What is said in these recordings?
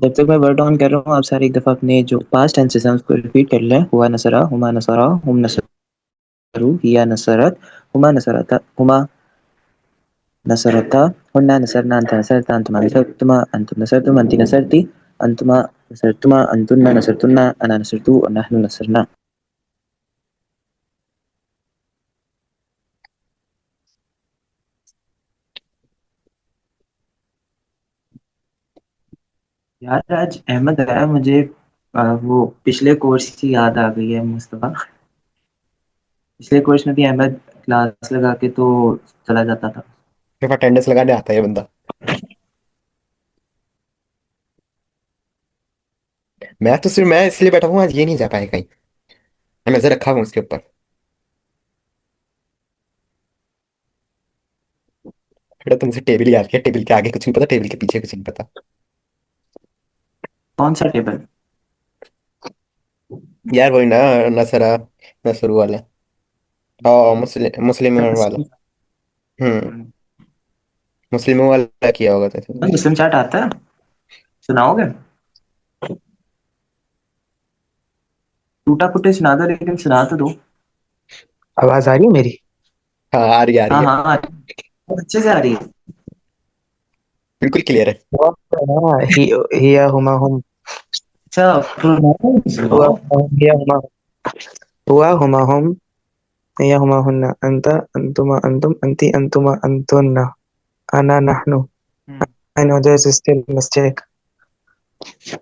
जब तक मैं वर्ड ऑन कर रहा हूँ आप सारे एक दफ़ा अपने जो पास्ट टेंसेस हैं उसको रिपीट कर लें। हुआ नसरा, हुमा नसरा, हुम नसरू, हिया नसरत, हुमा नसरता, हुमा नसरता, हुन्ना नसरना, अंता नसरता, अंतुमा नसरतुमा, अंतुम नसरतुम, अंती नसरती, अंतुमा नसरतुमा, अंतुन्ना नसरतुन्ना, अना नसरतु और नहनु नसरना। यार आज अहमद आया मुझे वो पिछले कोर्स की याद आ गई है मुस्तफा। पिछले कोर्स में भी अहमद क्लास लगा के तो चला जाता था। सिर्फ अटेंडेंस लगाने आता है ये बंदा। मैं इसलिए बैठा हूँ, आज ये नहीं जा पाए कहीं। मैं नजर रखा हूँ उसके ऊपर। बेटा तुमसे टेबल याद किया, टेबल के आगे कुछ नहीं पता, टेबल के पीछे कुछ नहीं पता। कौन सा टेबल? यार वही ना, नसरा, नसरू वाला। हाँ, मुस्लिम मुस्लिम वाला। हम्म। मुस्लिम वाला किया होगा तो। मुस्लिम चाट आता है? सुनाओगे? टूटा फूटे सुना दो लेकिन सुना तो दो। आवाज आ रही है मेरी? हाँ, आ रही हाँ है। हाँ, बहुत अच्छे से आ रही है। बिल्कुल क्लियर है। हाँ, हिया हुमा हुम। अच्छा, प्रोनाउंस हुआ बताओ। हुमा हुम, हिया हुमा हुआ हुमा हुम, हिया हुमा हुन्ना, अंता अंतुमा अंतुम, अंती अंतुमा अंतुन्ना, अना नहनु। I know there's still mistake.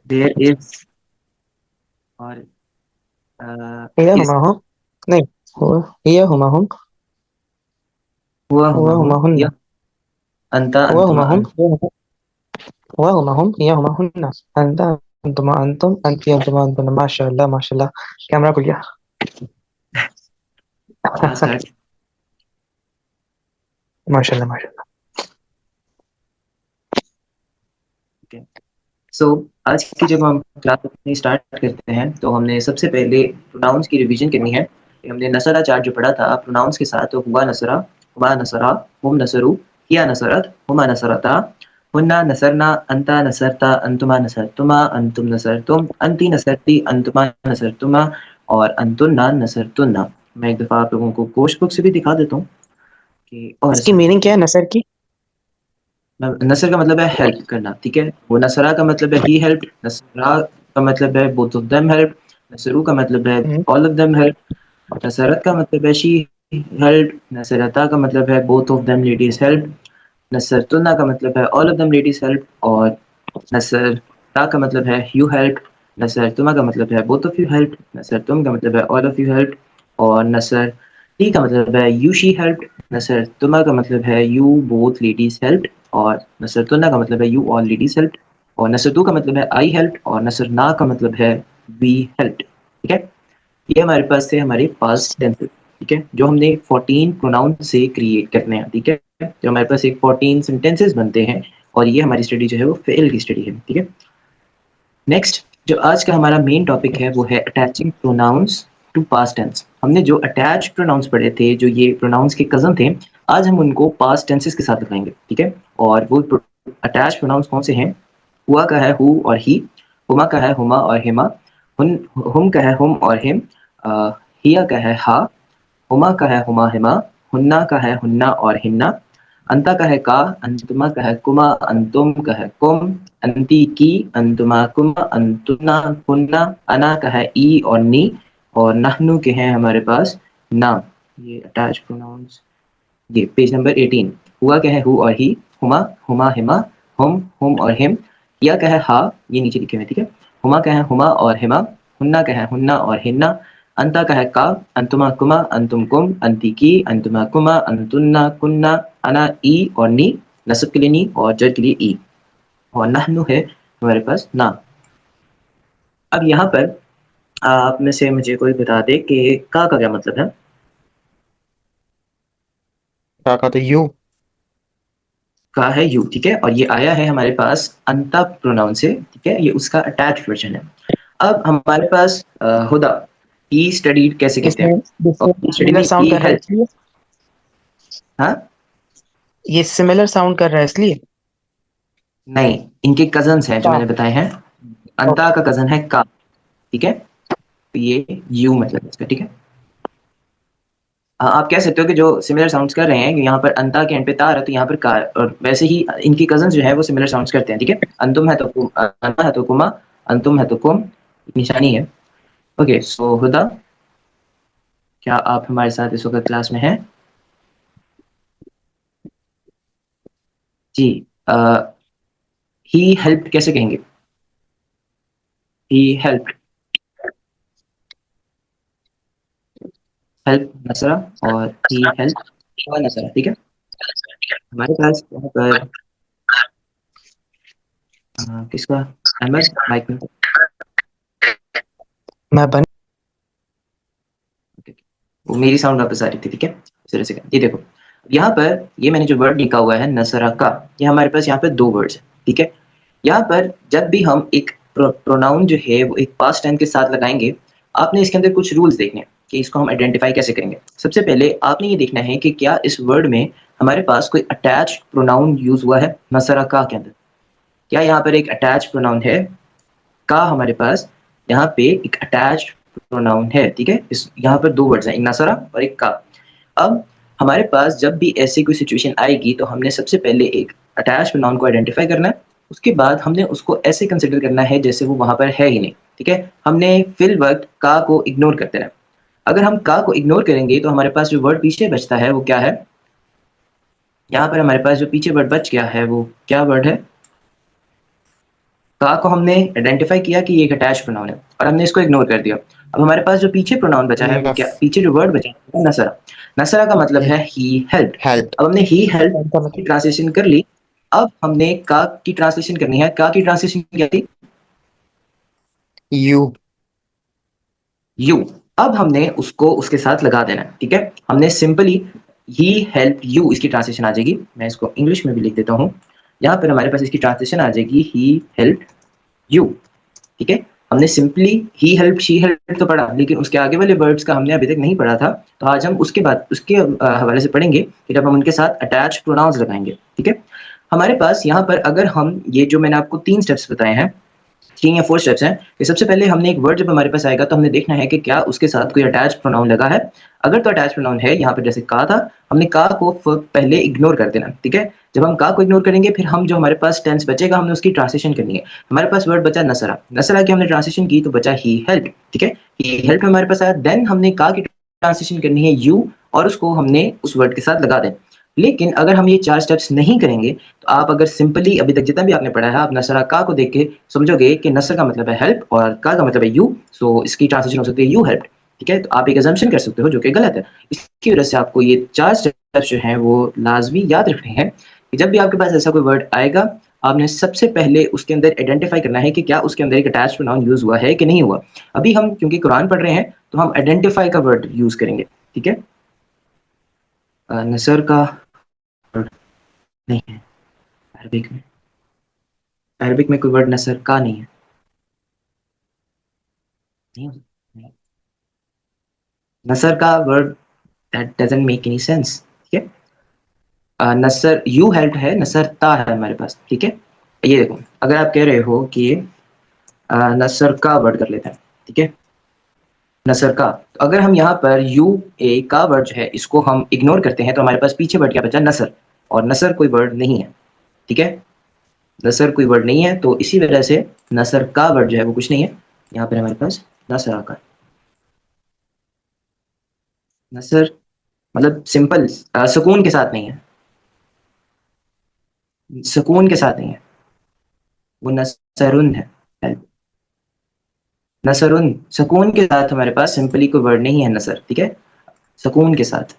There is और हिया इस हुमा हुम, नहीं, हुआ हिया हुमा हुम, हुआ हुआ हुआ हुम हुमा हुन्ना, या अंता हुआ हुमा अंतुमा हुम, हुआ हुमा हुम, हिया हुमा हुन्ना, अंता अंतुमा अंतुम, अंती अंतुमा अंतुन्ना। माशाल्लाह माशाल्लाह, कैमरा खुल गया। चलो स्टार्ट। माशाल्लाह माशाल्लाह। सो आज की जब हम क्लास अपनी स्टार्ट करते हैं तो हमने सबसे पहले प्रोनाउंस की रिवीजन करनी है। हमने नसरा चार्ट जो पढ़ा था प्रोनाउंस के साथ, तो हुआ नसरा, हुआ नसरा, हुम नसरू, हिया नसरत, हुमा नसरता, हुन्ना नसरना, अंता नसरता, अंतुमा नसरतुमा, अंतुम नसरतुम, अंती नसरती, अंतुमा नसरतुमा और अंतुन्ना नसरतुन्ना। मैं एक दफ़ा आप लोगों को कोर्स बुक से भी दिखा देता हूँ कि और इसकी अच्छा मीनिंग लगे। क्या है नसर की? नसर का मतलब है हेल्प करना, ठीक है। वो नसरा का मतलब है ही हेल्प, नसरा का मतलब है both of them help, Nasru का मतलब है hmm, all of them help, Nusrat का मतलब है शी हेल्प, नसरता का मतलब है both of them ladies help, Nasratunna का मतलब है all of them ladies help और नसरता का मतलब है यू हेल्प, नसरतुमा का मतलब है बोथ ऑफ यू हेल्प, नसरतुम का मतलब है ऑल ऑफ यू हेल्प और नसर टी का मतलब है यू शी हेल्प, नसरतुमा का मतलब है यू बोथ लेडीज हेल्प और नसरतुन्ना का मतलब है यू ऑल लेडीज हेल्प और नसरतु का मतलब है आई हेल्प और नसरना का मतलब है वी हेल्प, ठीक है। ये हमारे पास थे हमारे पास्ट टेंसेस, ठीक है, जो हमने 14 प्रोनाउन से क्रिएट करने हैं, ठीक है। जो हमारे पास एक 14 सेंटेंसेस बनते हैं और ये हमारी स्टडी जो है वो फेल की स्टडी है, ठीक है। नेक्स्ट जो आज का हमारा मेन टॉपिक है वो है attaching pronouns to past tense. हमने जो अटैच प्रोनाउंस पढ़े थे, जो ये प्रोनाउंस के कजन थे, आज हम उनको पास्ट टेंसेस के साथ लगाएंगे, ठीक है। और वो अटैच प्रोनाउंस कौन से हैं? हुआ का है हु और ही, हुमा का है हुमा और हिमा, हुन हुम का है हुम और हिम, हिया का है हा, हुमा का है हुमा हिमा, हुन्ना का है हुन्ना और हिन्ना, अंता का है का, अंतुमा का है कुमा, अंतुम का है कुम, अंती की, अंतुमा कुमा, अंतुना कुन्ना, अना का है ई और नी और नहनु के हैं हमारे पास ना। ये अटैच प्रोनाउंस, ये पेज नंबर 18। हुआ क्या है हु और ही, हुमा हुमा हिमा, हुम और हिम, या क्या है हा, ये नीचे लिखे हुए हैं, ठीक है। हुमा क्या है हुमा और हिमा, हुन्ना क्या है हुन्ना और हिन्ना, अंता का है का, अंतुमा कुमा, अंतुम कुम, अंती की, अंतुमा कुमा, अंतुन्ना कुन्ना, अना ई और नी, नसब के लिए नी और जर के लिए ई और नहनु है हमारे पास ना। अब यहाँ पर आप में से मुझे कोई बता दे कि का क्या मतलब है। क्या कहा तो यू। का है यू, ठीक है, और ये आया है हमारे पास अंता प्रोनाउन से, ठीक है, ये उसका अटैच वर्जन है। अब हमारे पास हुदा, ही स्टडीड कैसे कहते इसमें हैं? और ही स्टडी सिमिलर नहीं, साउंड ही कर रहा है हेल्प। इसलिए। हाँ, ये सिमिलर साउंड कर रहा है इसलिए। नहीं, इनके कजन्स हैं जो का मैंने बताए हैं। अंता का कजन है का, ठीक है, तो ये यू मतलब इसका, ठीक है। हाँ, आप कह सकते हो कि जो सिमिलर साउंड्स कर रहे हैं, यहाँ पर अंता के एंड पे तार है तो यहाँ पर कार, और वैसे ही इनकी कजन जो है वो सिमिलर साउंड्स करते हैं, ठीक है। अंतुम है तो अन्ना है तो कुमा, अंतुम है तो कुम, निशानी है। ओके, सो हुदा, क्या आप हमारे साथ इस वक्त क्लास में हैं? जी। ही हेल्प कैसे कहेंगे? ही हेल्प, हेल्प नसरा, और ही हेल्प नसरा, ठीक है। हमारे पास यहाँ पर किसका, अहमद माइक में। मैं बन वो मेरी साउंड वापस आ रही थी, ठीक है, इस तरह से ये देखो, यहाँ पर ये मैंने जो वर्ड लिखा हुआ है नसरा का, ये हमारे पास यहाँ पे दो वर्ड्स है, ठीक है। यहाँ पर जब भी हम एक प्रोनाउन जो है वो एक पास्ट टेंस के साथ लगाएंगे, आपने इसके अंदर कुछ रूल्स देखने हैं कि इसको हम आइडेंटिफाई कैसे करेंगे। सबसे पहले आपने ये देखना है कि क्या इस वर्ड में हमारे पास कोई अटैच प्रोनाउन यूज हुआ है नसरा का के अंदर। क्या यहाँ पर एक अटैच प्रोनाउन है का, हमारे पास यहाँ पे एक अटैच प्रोनाउन है, ठीक है। इस यहाँ पर दो वर्ड्स हैं, एक नसरा और एक का। अब हमारे पास जब भी ऐसी कोई सिचुएशन आएगी तो हमने सबसे पहले एक अटैच प्रोनाउन को आइडेंटिफाई करना है, उसके बाद हमने उसको ऐसे कंसिडर करना है जैसे वो वहां पर है ही नहीं, ठीक है। हमने फिल वक्त का को इग्नोर करते रहना। अगर हम का को इग्नोर करेंगे तो हमारे पास जो वर्ड पीछे बचता है वो क्या है, यहाँ पर हमारे पास जो पीछे वर्ड बच गया है वो क्या वर्ड है, का को हमने आइडेंटिफाई किया कि ये एक अटैच प्रोनाउन है और हमने इसको इग्नोर कर दिया। अब हमारे पास जो पीछे प्रोनाउन बचा है वो क्या, नस पीछे जो वर्ड बचा है वो नसरा। नसरा का मतलब है ही हेल्प। हेल्प अब हमने ही हेल्प का मतलब की ट्रांसलेशन कर ली। अब हमने का की ट्रांसलेशन करनी है। का की ट्रांसलेशन क्या थी, यू यू। अब हमने उसको उसके साथ लगा देना है, ठीक है। हमने सिंपली ही हेल्प यू, इसकी ट्रांसलेशन आ जाएगी। मैं इसको इंग्लिश में भी लिख देता हूँ। यहाँ पर हमारे पास इसकी ट्रांसलेशन आ जाएगी ही हेल्प यू, ठीक है। हमने simply he help she help तो पढ़ा, लेकिन उसके आगे वाले वर्ड्स का हमने अभी तक नहीं पढ़ा था। तो आज हम उसके बाद उसके हवाले से पढ़ेंगे कि जब हम उनके साथ अटैच प्रोनाउंस लगाएंगे, ठीक है। हमारे पास यहाँ पर अगर हम ये जो मैंने आपको 3 स्टेप्स बताए हैं, 3 या 4 स्टेप्स हैं, कि सबसे पहले हमने एक वर्ड जब हमारे पास आएगा तो हमने देखना है कि क्या उसके साथ कोई अटैच प्रोनाउन लगा है। अगर तो अटैच प्रोनाउन है, यहाँ पर जैसे का था, हमने का को पहले इग्नोर कर देना, ठीक है। जब हम का को इग्नोर करेंगे फिर हम जो हमारे पास टेंस बचेगा हमने उसकी ट्रांसलेशन करनी है। हमारे पास वर्ड बचा नसरा, नसरा की हमने ट्रांसलेशन की तो बचा ही हेल्प, ठीक है। ही हेल्प हमारे पास आया, देन हमने का की ट्रांसलेशन करनी है यू, और उसको हमने उस वर्ड के साथ लगा दें। लेकिन अगर हम ये 4 स्टेप्स नहीं करेंगे तो आप अगर सिंपली अभी तक जितना भी आपने पढ़ा है, आप नसरा का को देख के समझोगे कि नसर का मतलब है हेल्प और का मतलब है यू, सो इसकी ट्रांसलेशन हो सकती है यू हेल्प, ठीक है। तो आप एक अजम्पशन कर सकते हो जो कि गलत है। इसकी वजह से आपको ये 4 स्टेप्स जो हैं वो लाजमी याद रखने हैं कि जब भी आपके पास ऐसा कोई वर्ड आएगा, आपने सबसे पहले उसके अंदर आइडेंटिफाई करना है कि क्या उसके अंदर एक अटैच प्रोनाउन यूज हुआ है कि नहीं हुआ। अभी हम क्योंकि कुरान पढ़ रहे हैं तो हम आइडेंटिफाई का वर्ड यूज करेंगे, ठीक है। नसर का वर्ड नहीं है अरबिक में, अरबिक में कोई वर्ड नसर का नहीं है, नहीं हो सकता। नसर का word that doesn't make any sense, ठीक है। नसर यू हेल्प है, नसर ता है हमारे पास, ठीक है। ये देखो, अगर आप कह रहे हो कि नसर का वर्ड कर लेते हैं, ठीक है, नसर का, तो अगर हम यहाँ पर यू ए का वर्ड जो है इसको हम इग्नोर करते हैं तो हमारे पास पीछे वर्ड क्या बचा, नसर, और नसर कोई वर्ड नहीं है, ठीक है। नसर कोई वर्ड नहीं है तो इसी वजह से नसर का वर्ड जो है वो कुछ नहीं है। यहाँ पर हमारे पास नसर का, नसर मतलब सिंपल सुकून के साथ नहीं है, सुकून के साथ नहीं है, वो नसरुन है। नसरुन सुकून के साथ हमारे पास सिंपली कोई वर्ड नहीं है नसर, ठीक है, सुकून के साथ।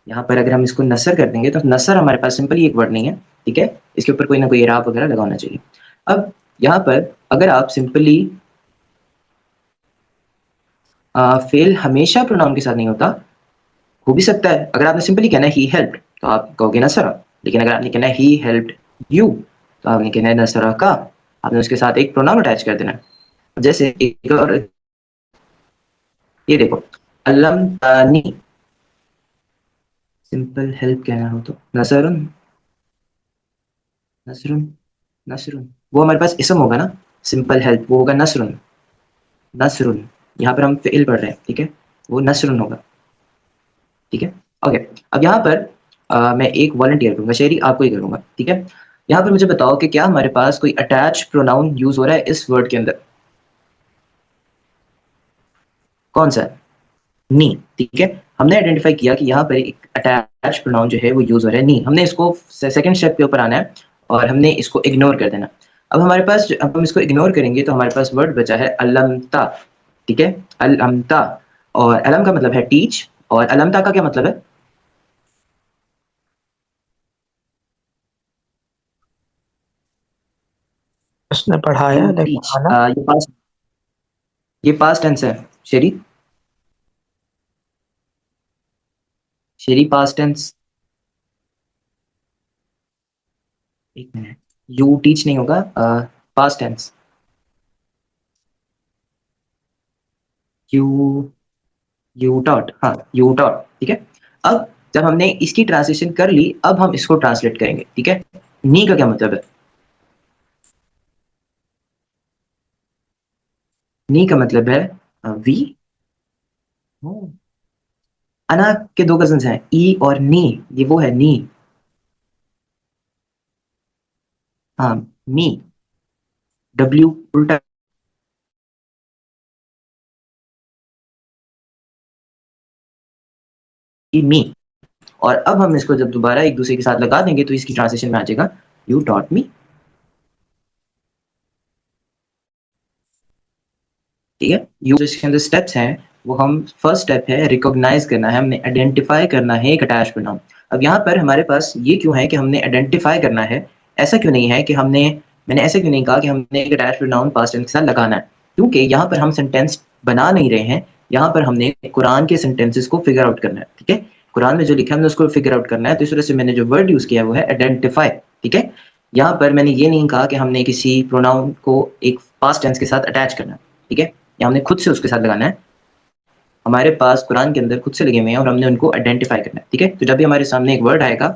यहाँ पर अगर हम इसको नसर कर देंगे तो नसर हमारे पास सिंपली एक वर्ड नहीं है, ठीक है। इसके ऊपर कोई ना कोई इराब वगैरह लगा होना चाहिए। अब यहाँ पर अगर आप सिंपली फेल हमेशा प्रोनाउन के साथ नहीं होता, हो भी सकता है अगर आपने सिंपली कहना है ही हेल्प तो आप कहोगे नसरा, लेकिन अगर आपने कहना है ही हेल्प यू तो आपने कहना है नसरा का, आपने उसके साथ एक प्रोनाउन अटैच कर देना है। जैसे एक और, ये देखो, अल्लम तानी, सिंपल हेल्प कहना हो तो नसरुन, नसरुन, नसरुन, वो हमारे पास इसम होगा ना, सिंपल हेल्प वो होगा नसरुन, नसरुन। यहाँ पर हम फ़िल पढ़ रहे हैं, ठीक है? वो नसरुन होगा, ठीक है? ओके, अब यहाँ पर मैं एक वॉलंटियर करूँगा, शेरी आपको ही करूँगा, ठीक है? यहाँ पर मुझे बताओ कि क्या हमारे पास कोई अटैच प्रोनाउन यूज़ हो रहा है इस वर्ड के अंदर? कौन सा है? नी, ठीक है? हमने आइडेंटिफाई किया कि यहाँ पर एक अटैच प्रोनाउन जो है वो यूज़ हो रहा है नी। हमने इसको सेकंड स्टेप के ऊपर आना है और हमने इसको इग्नोर कर देना। अब हमारे पास अब हम इसको इग्नोर करेंगे तो हमारे पास वर्ड बचा है अलमता, ठीक है? अलअमता, और अलम का मतलब है टीच और अलमता का क्या मतलब है? उसने पढ़ाया टू लाइक टीच। पढ़ाना। ये पास्ट टेंस है। शेरी, शेरी पास्ट टेंस। एक मिनट, यू टीच नहीं होगा, past tense. You you taught, हाँ यू टॉट, ठीक है? अब जब हमने इसकी ट्रांसलेशन कर ली, अब हम इसको ट्रांसलेट करेंगे, ठीक है? नी का क्या मतलब है? नी का मतलब है वी। अना के दो कजन्स हैं, ई और नी, ये वो है नी। हाँ, मी, डब्ल्यू उल्टा मी। और अब हम इसको जब दोबारा एक दूसरे के साथ लगा देंगे तो इसकी ट्रांसलेशन में आ जाएगा यू टॉट मी, ठीक है? यू इसके अंदर स्टेप्स हैं, वो हम फर्स्ट स्टेप है रिकॉग्नाइज करना है, हमने आइडेंटिफाई करना है एक अटैच प्रोनाउन। अब यहाँ पर हमारे पास ये क्यों है कि हमने आइडेंटिफाई करना है, ऐसा क्यों नहीं है कि मैंने ऐसे क्यों नहीं कहा कि हमने एक अटैच प्रोनाउन पास्ट टेंस के साथ लगाना है, क्योंकि यहाँ पर हम सेंटेंस बना नहीं रहे हैं, यहाँ पर हमने कुरान के सेंटेंसेस को फिगर आउट करना है, ठीक है? कुरान में जो लिखा है हमने उसको फिगर आउट करना है, तो इस वजह से मैंने जो वर्ड यूज किया है वो है आइडेंटिफाई, ठीक है? यहाँ पर मैंने ये नहीं कहा कि हमने किसी प्रोनाउन को एक पास्ट टेंस के साथ अटैच करना है, ठीक है? या हमने खुद से उसके साथ लगाना है। हमारे पास कुरान के अंदर खुद से लगे हुए हैं और हमने उनको आइडेंटिफाई करना है, ठीक है? तो जब भी हमारे सामने एक वर्ड आएगा,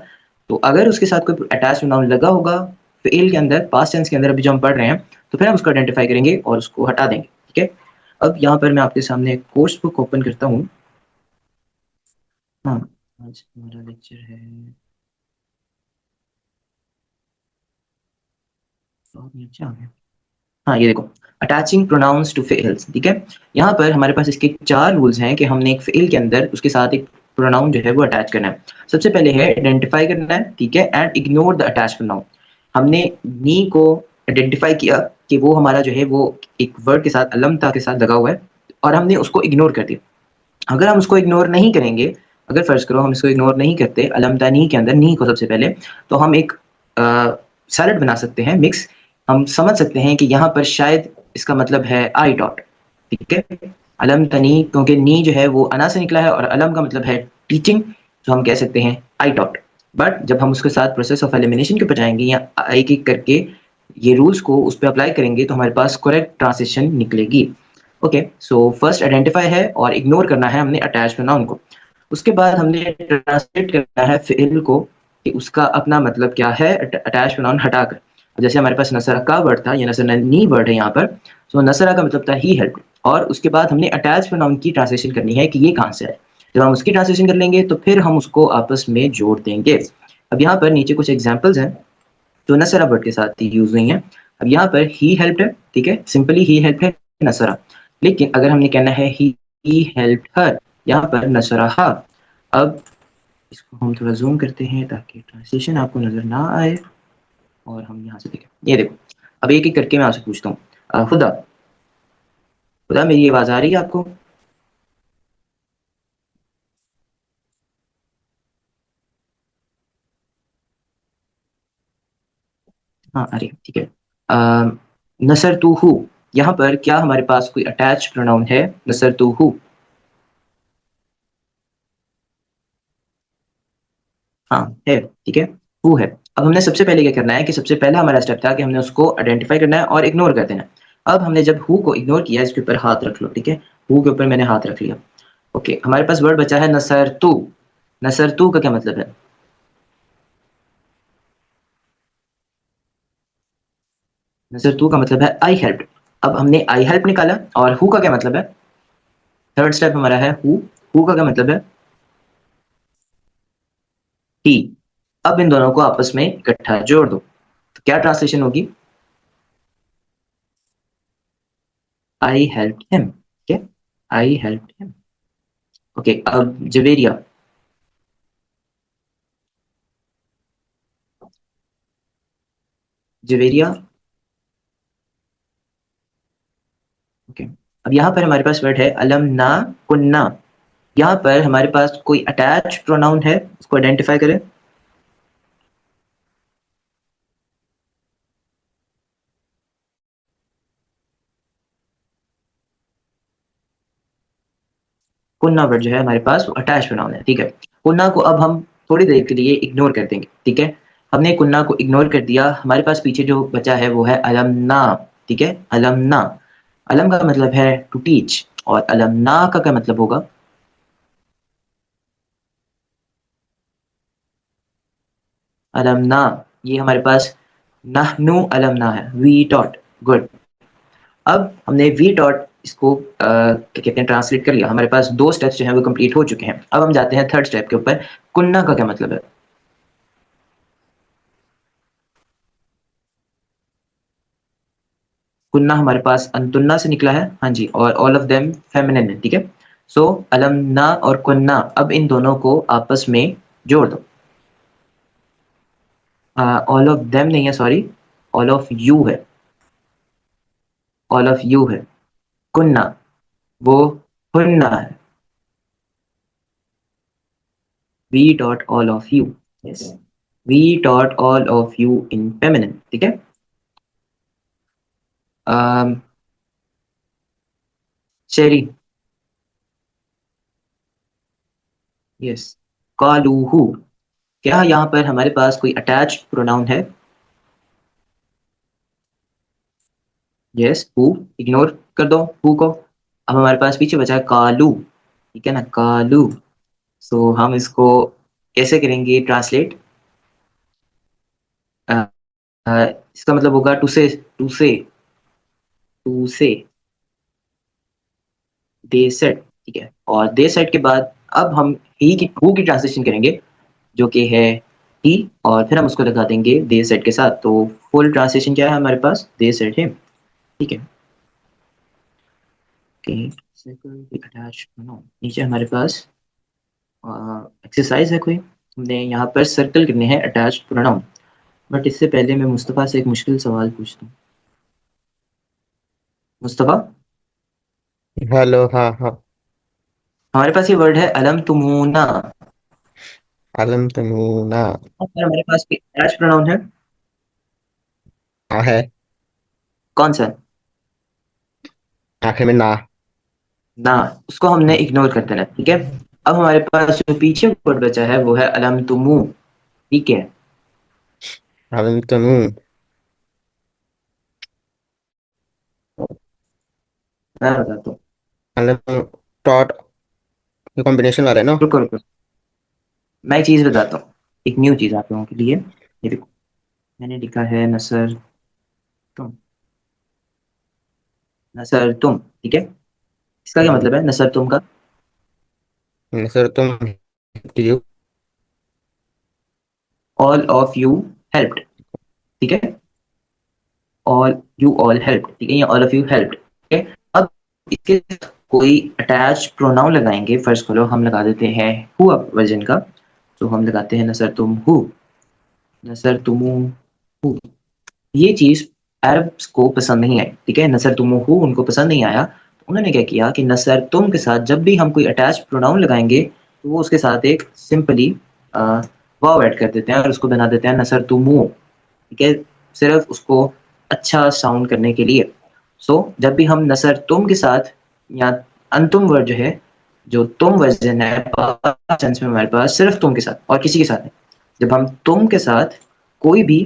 तो अगर उसके साथ कोई अटैच प्रोनाउन लगा होगा फ़िल के अंदर, पास्ट टेंस के अंदर अभी जो हम पढ़ रहे हैं, तो फिर हम उसको आइडेंटिफाई करेंगे और उसको हटा देंगे, ठीक है? अब यहाँ पर मैं आपके सामने एक कोर्स बुक ओपन करता हूँ। हाँ, आज हमारा लेक्चर है, और नीचे आ गया। हाँ, ये देखो, अटैचिंग प्रोनाउंस टू फ़िल्स, ठीक है? यहाँ पर हमारे पास इसके 4 रूल्स हैं कि हमने एक फ़िल के अंदर उसके साथ एक प्रोनाउन जो है वो अटैच करना है। सबसे पहले है आइडेंटिफाई करना है, ठीक है? And ignore the attached pronoun. हमने नी को आइडेंटिफाई किया कि वो हमारा जो है वो एक वर्ड के साथ अलमता के साथ लगा हुआ है और हमने उसको इग्नोर कर दिया। अगर हम उसको इग्नोर नहीं करेंगे, अगर फ़र्ज़ करो हम इसको इग्नोर नहीं करते अलमता नी के अंदर नी को सबसे पहले, तो हम एक सैलड बना सकते हैं मिक्स। हम समझ सकते हैं कि यहाँ पर शायद इसका मतलब है आई डॉट, ठीक है? अलम तनी, क्योंकि नी जो है वो अना से निकला है और अलम का मतलब है टीचिंग, तो हम कह सकते हैं आई डॉट। बट जब हम उसके साथ प्रोसेस ऑफ एलिमिनेशन के ऊपर जाएंगे या एक एक करके ये रूल्स को उस पर अप्लाई करेंगे तो हमारे पास करेक्ट ट्रांसलेशन निकलेगी। ओके, सो फर्स्ट आइडेंटिफाई है और इग्नोर करना है हमने अटैच प्रोनाउन को। उसके बाद हमने ट्रांसलेट करना है फ़िल को कि उसका अपना मतलब क्या है अटैच प्रोनाउन हटाकर। जैसे हमारे पास नसरा का वर्ड था, ये नसरनी वर्ड है यहाँ पर, सो नसरा का मतलब था ही हेल्प, और उसके बाद हमने अटैच प्रोनाउन की ट्रांसलेशन करनी है कि ये कहाँ से है। जब हम उसकी ट्रांसलेशन कर लेंगे तो फिर हम उसको आपस में जोड़ देंगे। अब यहाँ पर नीचे कुछ एग्जाम्पल्स हैं जो नसरा वर्ड के साथ यूज हुई हैं। अब यहाँ पर ही हेल्प है, ठीक है? सिंपली ही हेल्प है नसरा, लेकिन अगर हमने कहना है ही हेल्प हर, यहाँ पर नसरहा। अब इसको हम थोड़ा जूम करते हैं ताकि ट्रांसलेशन आपको नजर ना आए, और हम यहाँ से देखें, ये देखो। अब एक एक करके मैं आपसे पूछता हूँ, खुदा, खुदा मेरी आवाज़ आ रही है आपको? हाँ, आ रही है, ठीक है। नसर तू हूँ, यहाँ पर क्या हमारे पास कोई अटैच प्रोनाउन है? नसर तू हूँ, हाँ है, ठीक है, हु है। अब हमने सबसे पहले क्या करना है कि सबसे पहला हमारा स्टेप था कि हमने उसको आइडेंटिफाई करना है और इग्नोर कर देना है। अब हमने जब हु को इग्नोर किया, इसके ऊपर हाथ रख लो, ठीक है? हु के ऊपर मैंने हाथ रख लिया। ओके, हमारे पास वर्ड बचा है नसर तू। नसर तू का क्या मतलब है? नसरतु का मतलब है आई हेल्प। अब हमने आई हेल्प निकाला और हु का क्या मतलब है? थर्ड स्टेप हमारा है हु का क्या मतलब है? ही। अब इन दोनों को आपस में इकट्ठा जोड़ दो, तो क्या ट्रांसलेशन होगी? I help him. ठीक है, आई हेल्प हिम। ओके, अब जवेरिया। जवेरिया। ओके, अब यहाँ पर हमारे पास वर्ड है अलम ना कुन्ना। यहाँ पर हमारे पास कोई अटैच प्रोनाउन है, उसको आइडेंटिफाई करें। कुन्ना वर्ड जो है हमारे पास वो अटैच प्रोनाउन है, ठीक है। कुन्ना को अब हम थोड़ी देर के लिए इग्नोर कर देंगे, ठीक है। हमने कुन्ना को इग्नोर कर दिया, हमारे पास पीछे जो बचा है वो है अलमना। ठीक है, अलमना। अलम का मतलब है टू टीच, और अलमना का क्या मतलब होगा? अलमना, ये हमारे पास नहनु अलमना है, वी टॉट। गुड। अब हमने वी डॉट इसको क्या कहते हैं ट्रांसलेट कर लिया, हमारे पास दो स्टेप्स जो हैं वो कंप्लीट हो चुके हैं। अब हम जाते हैं थर्ड स्टेप के ऊपर। कुन्ना का क्या मतलब है? कुन्ना हमारे पास अंतुन्ना से निकला है, हाँ जी, और ऑल ऑफ देम फेमिनिन है, ठीक है। सो अलमना और कुन्ना, अब इन दोनों को आपस में जोड़ दो। ऑल ऑफ देम नहीं है, सॉरी, ऑल ऑफ यू है। ऑल ऑफ यू है। कुन्ना वो हुन्ना है। V dot all of you. Yes, V dot all of you in feminine, ठीक है। शेरी। यस, कालूहू। क्या यहाँ पर हमारे पास कोई अटैच प्रोनाउन है? Yes, who. इग्नोर कर दो हु को। अब हमारे पास पीछे बचा है कालू, ठीक है ना, कालू। सो हम इसको कैसे करेंगे ट्रांसलेट? इसका मतलब होगा टू से, टू से, टू से, दे सेड, ठीक है। और दे सेड के बाद अब हम ही की हु की ट्रांसलेशन करेंगे, जो कि है ही, और फिर हम उसको लगा देंगे दे सेड के साथ। तो फुल ट्रांसलेशन क्या है हमारे पास? दे सेड हिम, ठीक है। नीचे हमारे पास एक्सरसाइज है कोई, हमने यहाँ पर सर्कल करने हैं अटैच प्रोनाउन। बट इससे पहले मैं मुस्तफ़ा से एक मुश्किल सवाल पूछता हूँ। मुस्तफ़ा, हेलो, हाँ हाँ। हमारे पास ये वर्ड है अलम तुमूना। अलम तमूना। और हमारे पास अटैच प्रोनाउन है, हाँ है। कौन सा? आखिर में ना। ना। उसको हमने इग्नोर कर देना, ठीक है। अब हमारे पास जो पीछे वर्ड बचा है वो है अलम तुमू, ठीक है। अलम तमू। मैं बताता हूँ। अलम टॉट, ये कॉम्बिनेशन वाला है ना? रुको रुको, मैं एक चीज बताता हूँ, एक न्यू चीज आप लोगों के लिए। ये देखो, मैंने लिखा है नसर तुम। नसर तुम, ठीक है। इसका क्या मतलब है नसर तुम का? सर तुम you. All of you helped, ठीक है। ऑल यू ऑल हेल्प, ठीक है, या ऑल ऑफ यू हेल्प्ड, ठीक है। अब इसके साथ कोई अटैच प्रोनाउन लगाएंगे। फर्स्ट खोलो, हम लगा देते हैं हु वर्जन का। तो हम लगाते हैं नसर तुम हु, नसर तुमु हु। ये चीज अरब्स को पसंद नहीं आई, ठीक है। नसर तुम हु उनको पसंद नहीं आया, तो उन्होंने क्या किया कि नसर तुम के साथ जब भी हम कोई अटैच प्रोनाउन लगाएंगे, तो वो उसके साथ एक सिंपली वाव ऐड कर देते हैं और उसको बना देते हैं नसर तुमु, ठीक है, सिर्फ उसको अच्छा साउंड करने के लिए। सो जब भी हम नसर तुम के साथ, या अंतुम वर्ड जो है, जो तुम वर्जन है सेंस में हमारे पास सिर्फ तुम के साथ और किसी के साथ नहीं, जब हम तुम के साथ कोई भी,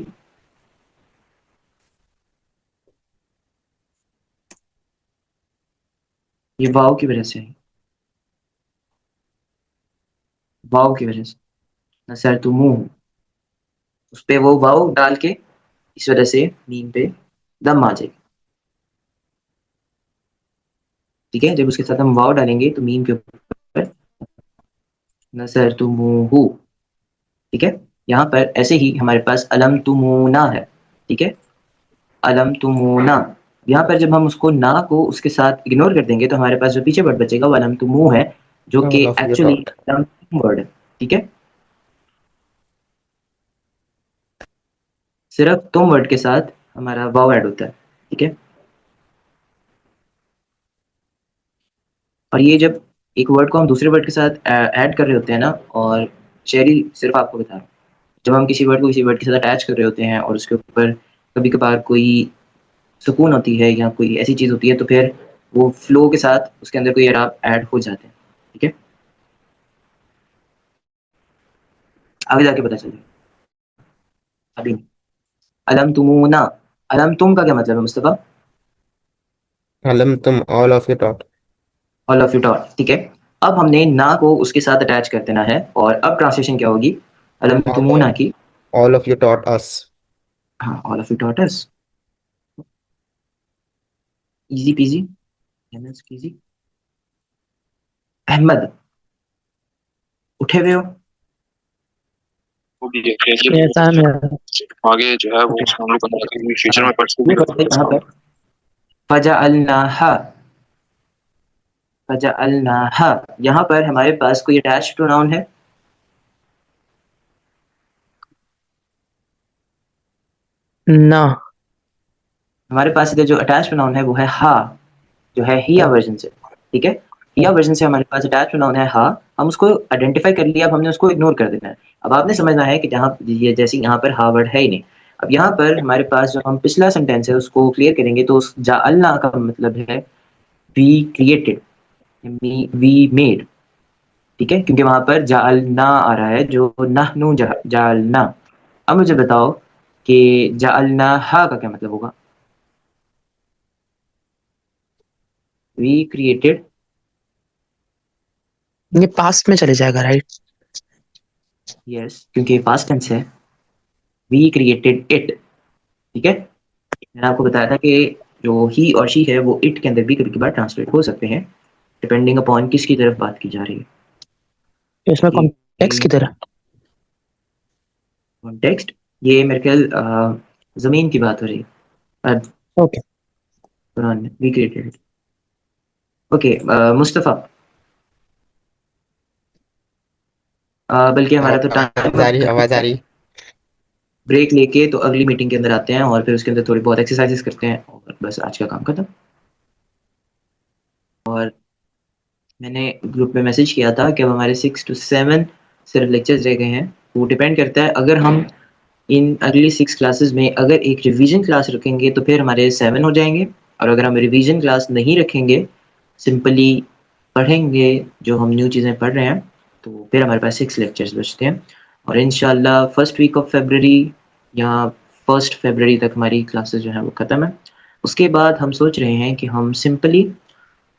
ये वाव की वजह से है, वाव की वजह से नसर तुम, उस पे वो वाव डाल के, इस वजह से मीम पे दम आ जाएगी। ठीक है, जब उसके साथ हम वाव डालेंगे तो मीम के ऊपर नसरतुमूहु। ठीक है, यहाँ पर ऐसे ही हमारे पास अलम तुमूना है। ठीक है, अलम तुमूना। यहाँ पर जब हम उसको ना को उसके साथ इग्नोर कर देंगे तो हमारे पास जो पीछे वर्ड बचेगा वो अलम तुमू है, जो कि all of you actually taught. अलम वर्ड है। ठीक है, सिर्फ तुम वर्ड के साथ हमारा वाव ऐड होता है। ठीक है, और ये जब एक वर्ड को हम दूसरे वर्ड के साथ ऐड कर रहे होते हैं ना, और शेरी सिर्फ आपको बता रहा हूँ, जब हम किसी वर्ड को किसी वर्ड के साथ अटैच कर रहे होते हैं और उसके ऊपर कभी कभार कोई सुकून होती है या कोई ऐसी चीज होती है, तो फिर वो फ्लो के साथ उसके अंदर कोई एराब ऐड हो जाते हैं। ठीक है, आगे जाके पता चलेगा, अभी नहीं। अलम तुमूना, अलम तुम का क्या मतलब है मुस्तफा? अलम तुम all of you taught. All of you taught. ठीक है, अब हमने ना को उसके साथ अटैच कर देना है, और अब ट्रांसलेशन क्या होगी अलम तुमूना की? All of you taught us. हाँ, all of you taught us. Easy peasy, easy. Ahmad, उठे हुए हो? वो भी है कैसे ऐसा में आगे जो है वो ओके, हम लोग फ्यूचर में पढ़ ये सकते पढ़ते हैं यहाँ पर फजअलनाहा। फजअलनाहा, यहाँ पर हमारे पास कोई अटैच प्रोनाउन है? ना। हमारे पास इधर जो अटैच प्रोनाउन है वो है हा, जो है हिया वर्जन से। ठीक है, हिया वर्जन से हमारे पास अटैच प्रोनाउन है हा। हम उसको आइडेंटिफाई कर लिया, अब हमने उसको इग्नोर कर देना है। अब आपने समझना है कि जहाँ ये जैसे यहाँ पर हा वर्ड है ही नहीं। अब यहाँ पर हमारे पास जो हम पिछला सेंटेंस है उसको क्लियर करेंगे, तो उस जाअलना का मतलब है वी क्रिएटेड, वी मेड। ठीक है, क्योंकि वहां पर जाअलना आ रहा है, जो नहनु जाअलना। अब मुझे बताओ कि जाअलना हा का क्या मतलब होगा? We created. ये पास्ट में चले जाएगा, राइट? यस, क्योंकि पास्ट टेंस है। We created it. ठीक है, मैंने आपको बताया था कि जो ही और शी है वो इट के अंदर भी कभी कभार ट्रांसलेट हो सकते हैं, डिपेंडिंग अपॉन किसकी तरफ बात की जा रही है। इसमें कॉन्टेक्स्ट की तरह। कॉन्टेक्स्ट, ये मेरे ख्याल जमीन की बात हो रही है ओके। कुरान में, we created it. Okay, Mustafa, बल्कि हमारा तो आवाज आ रही, आवाज आ टाइम रही। ब्रेक लेके तो अगली मीटिंग के अंदर आते हैं, और फिर उसके अंदर थोड़ी बहुत एक्सरसाइजेस करते हैं, और बस आज का काम खत्म। और मैंने ग्रुप में मैसेज किया था कि अब हमारे 6 to 7 सिर्फ लेक्चर्स रह गए हैं। वो डिपेंड करता है, अगर हम इन अगली 6 क्लासेस में अगर एक रिवीजन क्लास रखेंगे तो फिर हमारे 7 हो जाएंगे, और अगर हम रिवीजन क्लास नहीं रखेंगे, सिंपली पढ़ेंगे जो हम न्यू चीज़ें पढ़ रहे हैं, तो फिर हमारे पास 6 लेक्चर्स बचते हैं। और इंशाल्लाह फर्स्ट वीक ऑफ फेबररी या 1 फरवरी तक हमारी क्लासेस जो हैं वो ख़त्म है। उसके बाद हम सोच रहे हैं कि हम सिंपली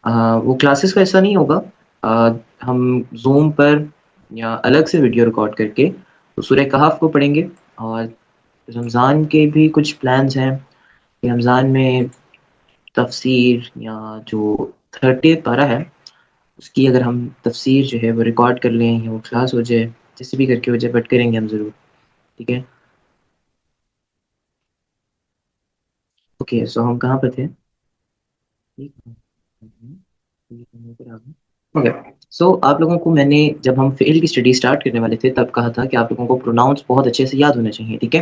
वो क्लासेस का ऐसा नहीं होगा, हम ज़ूम पर या अलग से वीडियो रिकॉर्ड करके तो सूरह कहफ को पढ़ेंगे। और रमज़ान के भी कुछ प्लान्स हैं कि रमज़ान में तफसीर या जो 30 पारा है उसकी अगर हम तफसीर जो है वो रिकॉर्ड कर लें या वो क्लास हो जाए, जैसे भी करके हो जाए, बट करेंगे हम ज़रूर। ठीक है, ओके, सो हम कहाँ पर थे? ओके, सो आप लोगों को मैंने जब हम फ़ेल की स्टडी स्टार्ट करने वाले थे तब कहा था कि आप लोगों को प्रोनाउंस बहुत अच्छे से याद होने चाहिए। ठीक है,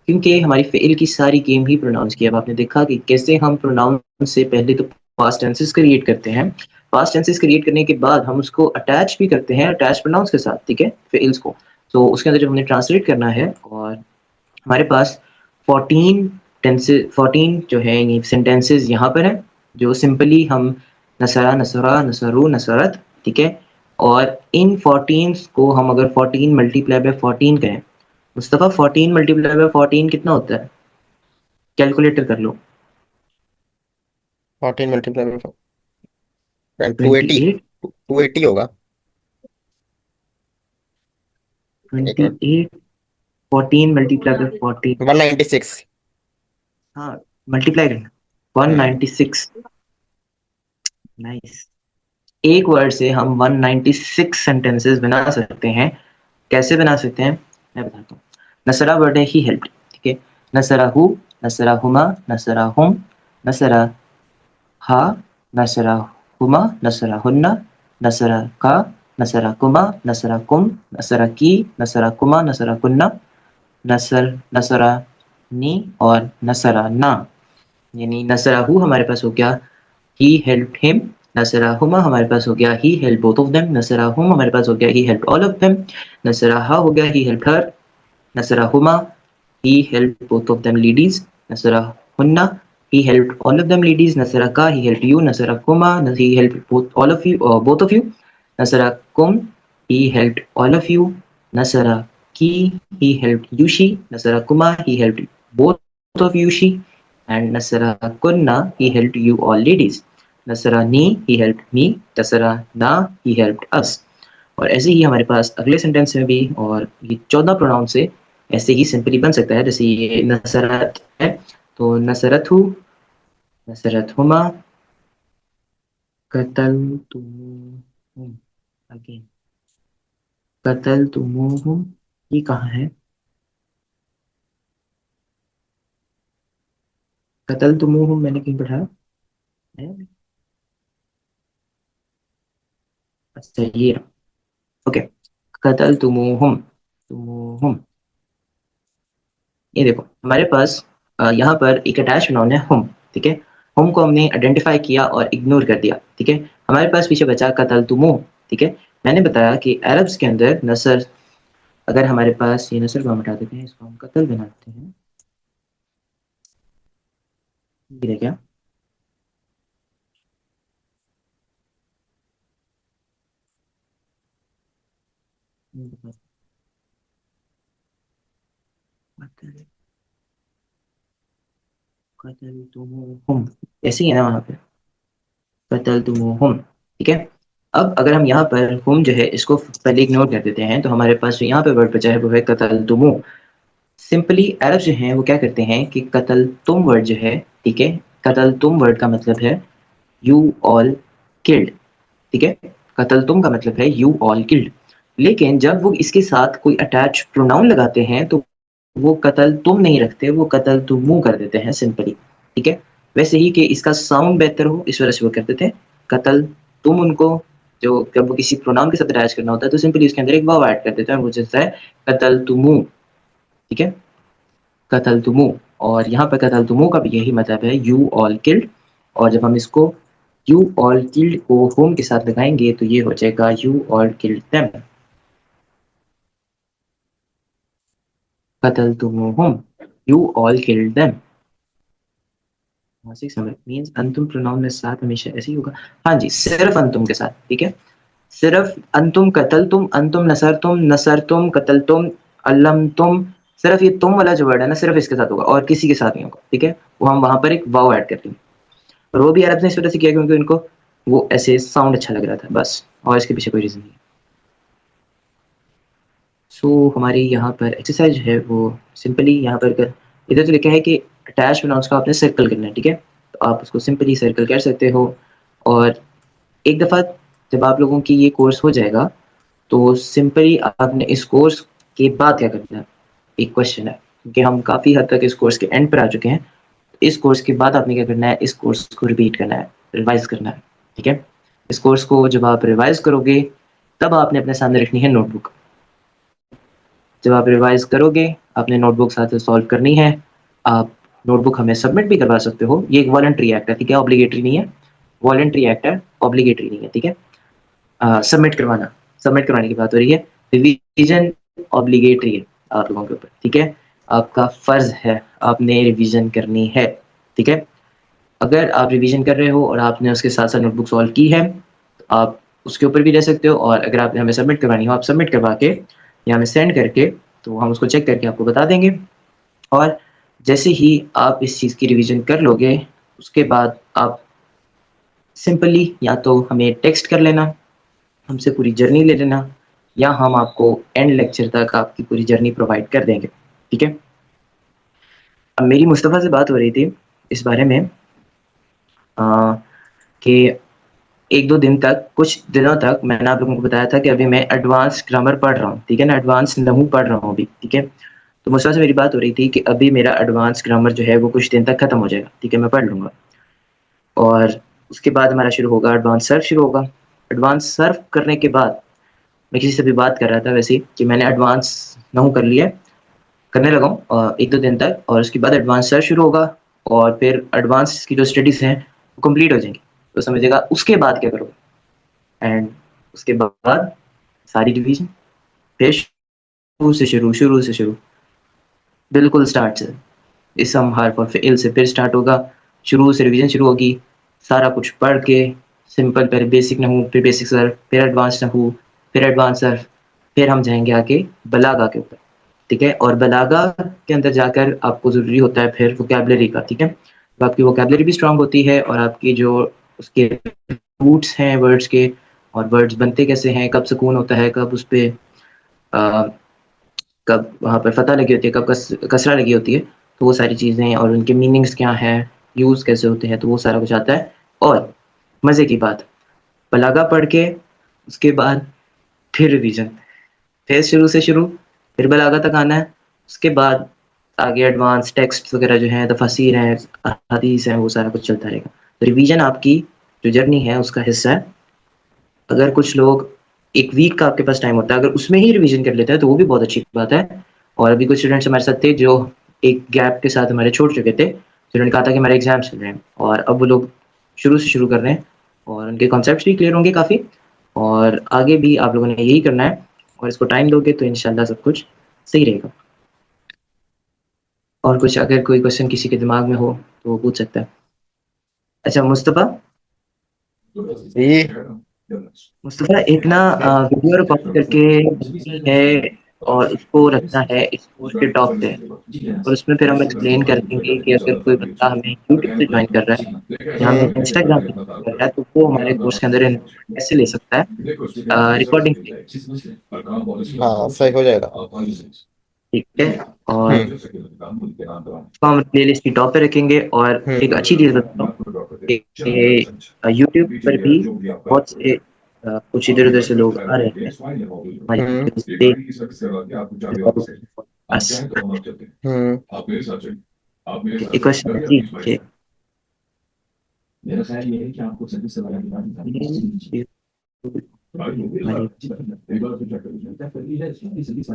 क्योंकि हमारी फ़ेल की सारी गेम ही प्रोनाउंस की है। अब आपने देखा कि कैसे हम प्रोनाउंस से पहले तो पास्ट टेंसेस क्रिएट करते हैं, पास्ट टेंसेस क्रिएट करने के बाद हम उसको अटैच भी करते हैं अटैच प्रोनाउंस के साथ। ठीक है, फ़ेल्स को तो उसके अंदर जब हमने ट्रांसलेट करना है, और हमारे पास 14 टेंसेस, 14 जो है ये सेंटेंसेस यहाँ पर हैं, जो सिंपली हम नसरा, नसरा, नसरू, नसरत। ठीक है, और इन 14 को हम अगर 14 मल्टीप्लाई बाय 14 करें, मुस्तफ़ा 14 मल्टीप्लाई बाय 14 कितना होता है? कैलकुलेटर कर लो। 14 मल्टीप्लाई बाय 280। 28, 280 होगा। एक मिनट। 28, 14 multiply by 14। 196। हाँ, मल्टीप्लाई करना 196। नाइस। एक वर्ड से हम 196 सेंटेंसेस बना सकते हैं। कैसे बना सकते हैं मैं बताता हूँ। नसरा वर्ड है ही हेल्प्ड, ठीक है। नसराहु, नसराहुमा, नसराहुम, नसरा हा, नसराहुमा, नसराहुन्ना, नसराका, नसराकुमा, नसराकुम, नसराकी, नसराकुमा, नसराकुन्ना, नसरानी और नसराना। यानी नसराहु हमारे पास हो गया ही हेल्प्ड हिम, नसराहुमा हमारे पास हो गया ही हेल्प बोथ ऑफ देम, नसराहुम हमारे पास हो गया ही हेल्प ऑल ऑफ देम, नसराहा हो गया ही हेल्प हर, नसराहुमा he helped both of them ladies, nasarahunna he helped all of them ladies, nasaraka he helped you, nasarakuma he helped both of you, nasarakum he helped all of you, nasaraki he helped yushi, nasarakuma he helped both of yushi, and nasarakunna he helped you all ladies, nasarani he helped me, nasarana he helped us। और ऐसे ही हमारे पास अगले sentence में भी और ये 14 pronoun से ऐसे ही सिंपली बन सकता है। जैसे ये नसरत है तो नसरतहु, नसरतहुमा, कतलतुमुहुम, अगेन कतलतुमुहुम। ये कहाँ है? कतलतुमुहुम मैंने कहीं पढ़ा है? अच्छा ये ओके। कतलतुमुहुम, तुमुहुम। ये देखो हमारे पास यहाँ पर एक अटैच प्रोनाउन है हुम, ठीक है। हुम को हमने आइडेंटिफाई किया और इग्नोर कर दिया, ठीक है। हमारे पास पीछे बचा कतलतुमुह, ठीक है। मैंने बताया कि अरब्स के अंदर नसर, अगर हमारे पास ये नसर को हम हटा देते हैं, इसको हम कतल बनाते हैं, ये क्या कतलतुमुहुम, ऐसे ही है ना वहाँ पे कतलतुमुहुम, ठीक है। अब अगर हम यहाँ पर हुम जो है इसको पहले इग्नोर कर देते हैं तो हमारे पास जो यहाँ पे वर्ड बचा है वो है कतलतुमुह। सिंपली अरब जो हैं वो क्या करते हैं कि कतल तुम वर्ड जो है, ठीक है, कतल तुम वर्ड का मतलब है यू ऑल किल्ड, ठीक है। कतल तुम का मतलब है यू ऑल किल्ड। लेकिन जब वो इसके साथ कोई अटैच प्रोनाउन लगाते हैं तो वो कतल तुम नहीं रखते, वो कतल तुमू कर देते हैं सिंपली, ठीक है। वैसे ही कि इसका साउंड बेहतर हो इस वजह से वो कर देते हैं कतल तुम। उनको जो जब वो किसी प्रोनाउन के साथ अटैच करना होता है तो सिंपली उसके अंदर एक वाव ऐड कर देते हैं, वो जैसा है कतल तुमू, ठीक है, कतल तुमू। और यहाँ पर कतल तुमू का भी यही मतलब है यू ऑल किल्ड। और जब हम इसको यू ऑल किल्ड को होम के साथ लगाएंगे तो ये हो जाएगा यू ऑल किल्ड देम, कतल तुमू होम, you all killed them. Means अंतुम प्रोनाउन में साथ हमेशा ऐसे ही होगा। हाँ जी, सिर्फ अंतुम के साथ, ठीक है। सिर्फ अंतुम कतल तुम, अंतुम नसर तुम कतल तुम, अल्लम तुम, सिर्फ ये तुम वाला जो वर्ड है ना सिर्फ इसके साथ होगा और किसी के साथ नहीं होगा, ठीक है। वो हम वहां पर एक वाव ऐड कर देंगे और वो भी अरब ने इस वजह से किया क्योंकि उनको वो ऐसे साउंड अच्छा लग रहा था बस, और इसके पीछे कोई रीजन नहीं। सो हमारी यहाँ पर एक्सरसाइज है वो सिंपली यहाँ पर इधर तो लिखा है कि अटैच प्रोनाउंस का आपने सर्कल करना है, ठीक है। तो आप उसको सिंपली सर्कल कर सकते हो। और एक दफ़ा जब आप लोगों की ये कोर्स हो जाएगा तो सिंपली आपने इस कोर्स के बाद क्या करना है, एक क्वेश्चन है क्योंकि हम काफ़ी हद तक इस कोर्स के एंड पर आ चुके हैं। इस कोर्स के बाद आपने क्या करना है, इस कोर्स को रिपीट करना है, रिवाइज करना है, ठीक है। इस कोर्स को जब आप रिवाइज करोगे तब आपने अपने सामने रखनी है नोटबुक। जब आप रिवाइज करोगे आपने नोटबुक साथ सॉल्व करनी है। आप नोटबुक हमें सबमिट भी करवा सकते हो, ये एक वॉलंटरी एक्ट है, ठीक है, ऑब्लिगेटरी नहीं है। वॉलंटरी एक्ट है, ऑब्लिगेटरी नहीं है, ठीक है। सबमिट करवाना, सबमिट करवाने की बात हो रही है। रिवीजन ऑब्लिगेटरी है आप लोगों के ऊपर, ठीक है। आपका फर्ज है, आपने रिवीजन करनी है, ठीक है। अगर आप रिवीजन कर रहे हो और आपने उसके साथ साथ नोटबुक सॉल्व की है तो आप उसके ऊपर भी रह सकते हो। और अगर आपने हमें सबमिट करवानी हो आप सबमिट करवा के या हमें सेंड करके, तो हम उसको चेक करके आपको बता देंगे। और जैसे ही आप इस चीज़ की रिवीजन कर लोगे उसके बाद आप सिंपली या तो हमें टेक्स्ट कर लेना, हमसे पूरी जर्नी ले लेना, या हम आपको एंड लेक्चर तक आपकी पूरी जर्नी प्रोवाइड कर देंगे, ठीक है। अब मेरी मुस्तफ़ा से बात हो रही थी, इस बारे में कि 1-2 दिन तक, कुछ दिनों तक मैंने आप लोगों को बताया था कि अभी मैं एडवांस्ड ग्रामर पढ़ रहा हूँ, ठीक है ना? एडवांस नहू पढ़ रहा हूँ अभी, ठीक है? तो मुस्कान से मेरी बात हो रही थी कि अभी मेरा एडवांस ग्रामर जो है वो कुछ दिन तक खत्म हो जाएगा, ठीक है? मैं पढ़ लूँगा और उसके बाद हमारा शुरू होगा एडवांस सर्फ शुरू होगा। एडवांस सर्फ करने के बाद मैं किसी से भी बात कर रहा था वैसे ही कि मैंने एडवांस नहू कर लिया है, करने लगा हूँ 1-2 दिन तक और उसके बाद एडवांस सर्च शुरू होगा और फिर एडवांस की जो स्टडीज़ हैं वो कंप्लीट हो जाएँगी। तो समझिएगा उसके बाद क्या करोगे एंड उसके बाद सारी रिवीजन फिर शुरू से शुरू, बिल्कुल स्टार्ट से। इसम, हर्फ और फ़िल से फिर स्टार्ट होगा, शुरू से रिवीजन शुरू होगी, सारा कुछ पढ़ के सिंपल पहले बेसिक नहू, फिर बेसिक सर्फ, फिर एडवांस नहू, फिर एडवांस सर्फ, फिर हम जाएँगे आगे बलागा के ऊपर, ठीक है? और बलागा के अंदर जाकर आपको ज़रूरी होता है फिर वोकैब्युलरी का, ठीक है? तो आपकी वोकैब्युलरी भी स्ट्रॉन्ग होती है और आपकी जो उसके रूट्स हैं वर्ड्स के और वर्ड्स बनते कैसे हैं, कब सुकून होता है, कब उस पे अ, कब वहाँ पर फ़तह लगी होती है, कब कसरा लगी होती है, तो वो सारी चीज़ें और उनके मीनिंग्स क्या हैं, यूज़ कैसे होते हैं, तो वो सारा कुछ आता है। और मज़े की बात, बलागा पढ़ के उसके बाद फिर रिवीजन, फिर शुरू से शुरू, फिर बलागा तक आना है, उसके बाद आगे एडवांस टेक्स्ट वगैरह जो हैं, तफ़ासीर हैं, हदीस हैं, वो सारा कुछ चलता रहेगा। तो रिवीजन आपकी जो जर्नी है उसका हिस्सा है। अगर कुछ लोग 1 वीक का आपके पास टाइम होता है, अगर उसमें ही रिवीजन कर लेते हैं तो वो भी बहुत अच्छी बात है। और अभी कुछ स्टूडेंट्स हमारे साथ थे जो एक गैप के साथ हमारे छोड़ चुके थे। जिन्होंने कहा था कि हमारे एग्ज़ाम्स चल रहे हैं और अब वो लोग शुरू से शुरू कर रहे हैं और उनके कॉन्सेप्ट्स भी क्लियर होंगे काफ़ी और आगे भी आप लोगों ने यही करना है और इसको टाइम दोगे तो इंशाल्लाह सब कुछ सही रहेगा। और कुछ अगर कोई क्वेश्चन किसी के दिमाग में हो तो वो पूछ सकता है। अच्छा मुस्तफ़ा, ये मुस्तफ़ा एक ना वीडियो रिकॉर्ड करके बनानी है और उसको रखना है इस कोर्स के टॉप पे और उसमें फिर हम एक्सप्लेन कर देंगे कि अगर कोई बंदा हमें यूट्यूब से जॉइन कर रहा है या हमें इंस्टाग्राम से जॉइन कर रहा है तो वो हमारे कोर्स के अंदर इन्वॉल्व कैसे ले सकता है रिकॉर्डिंग से, हाँ सही हो जाएगा। ठीक है? और हम्म उसको हम प्लेलिस्ट की टॉप पे रखेंगे और एक अच्छी चीज़ बताता हूँ कि यूट्यूब पर भी बहुत से कुछ इधर-उधर से लोग आ रहे हैं हमारी हम्म वीडियोज़ देख अस हम्म एक क्वेश्चन है जी कि हमारी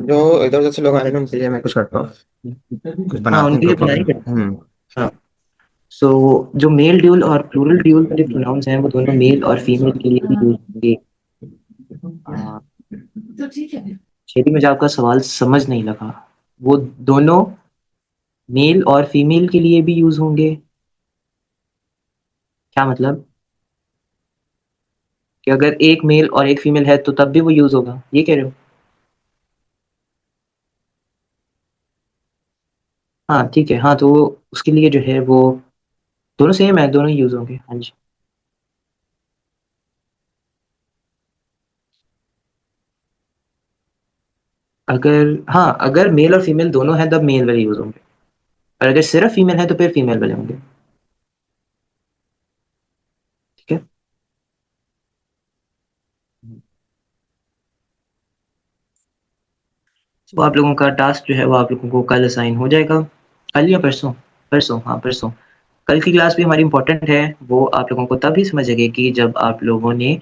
जो इधर उधर से लोग आ रहे हैं उनके लिए मैं कुछ करता हूँ, कुछ हाँ, बनाते हैं उनके लिए ग्रुप बना ही वगैरह। पड़ता है। हाँ, सो जो मेल ड्यूल और प्लूरल ड्यूल वाले प्रोनाउंस हैं वो दोनों मेल और फीमेल के लिए भी यूज़ होंगे। अ, मुझे आपका सवाल समझ नहीं लगा। वो दोनों मेल और फीमेल के लिए भी यूज़ होंगे? क्या मतलब? कि अगर एक मेल और एक फीमेल है तो तब भी वो यूज़ होगा, ये कह रहे हो? हाँ, ठीक है। हाँ, तो उसके लिए जो है वो दोनों सेम है, दोनों यूज़ होंगे। हाँ जी। अगर मेल और फीमेल दोनों हैं तब मेल वाले यूज़ होंगे और अगर सिर्फ फीमेल है तो फिर फीमेल वाले होंगे, ठीक है? तो आप लोगों का टास्क जो है वो आप लोगों को कल असाइन हो जाएगा। कल या परसों? परसों, हाँ परसों। कल की क्लास भी हमारी इम्पोर्टेंट है, वो आप लोगों को तभी समझ आएगी जब आप लोगों ने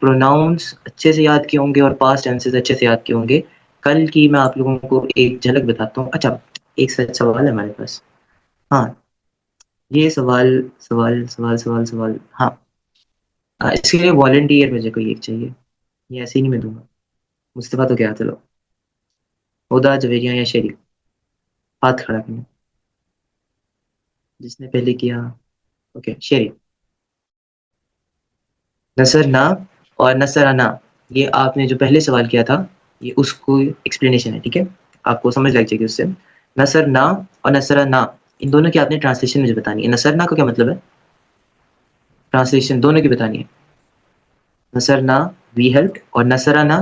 प्रोनाउंस अच्छे से याद किए होंगे और पास्ट टेंसेस अच्छे से याद किए होंगे। कल की मैं आप लोगों को एक झलक बताता हूँ। अच्छा, एक सच सवाल है हमारे पास। हाँ, ये सवाल हाँ, इसके लिए वॉलंटियर मुझे कोई एक चाहिए, ये ऐसे ही नहीं मैं दूँगा। मुस्तफ़ा तो गया, चलो। हुदा, जवेरिया या शेरी, हाथ खड़ा करना, जिसने पहले किया। ओके, शेरी। नसरना और नसराना, ये आपने जो पहले सवाल किया था, ये उसको एक्सप्लेनेशन है, ठीक है? आपको समझ लग जाएगी उससे। नसरना और नसराना, इन दोनों की आपने ट्रांसलेशन मुझे बतानी है। नसरना का क्या मतलब है? ट्रांसलेशन दोनों की बतानी है। नसरना, वी हेल्प्ड, और नसराना,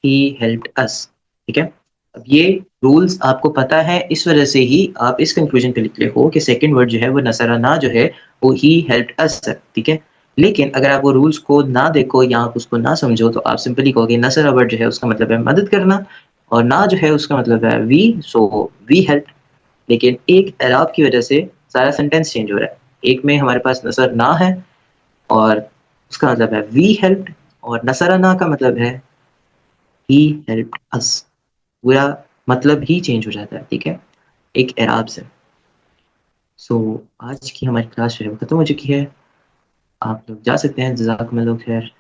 ही हेल्प्ड अस, ठीक है? अब ये रूल्स आपको पता है, इस वजह से ही आप इस कंक्लूजन पे निकले हो कि सेकंड वर्ड जो है वो नसरना जो है वो ही हेल्प्ड अस, ठीक है। लेकिन अगर आप वो रूल्स को ना देखो या आप उसको ना समझो तो आप सिंपली कहोगे नसरा वर्ड जो है उसका मतलब है मदद करना, और ना जो है उसका मतलब है वी, सो वी हेल्प। लेकिन एक एराब की वजह से सारा सेंटेंस चेंज हो रहा है। एक में हमारे पास नसर ना है और उसका मतलब है वी हेल्प्ड, और नसरा ना का मतलब है ही हेल्प्ड अस। पूरा मतलब ही चेंज हो जाता है, ठीक है, एक एराब से। सो आज की हमारी क्लास जो है वो खत्म हो चुकी है। आप लोग जा सकते हैं, जज़ाकमुल्लाह खैर।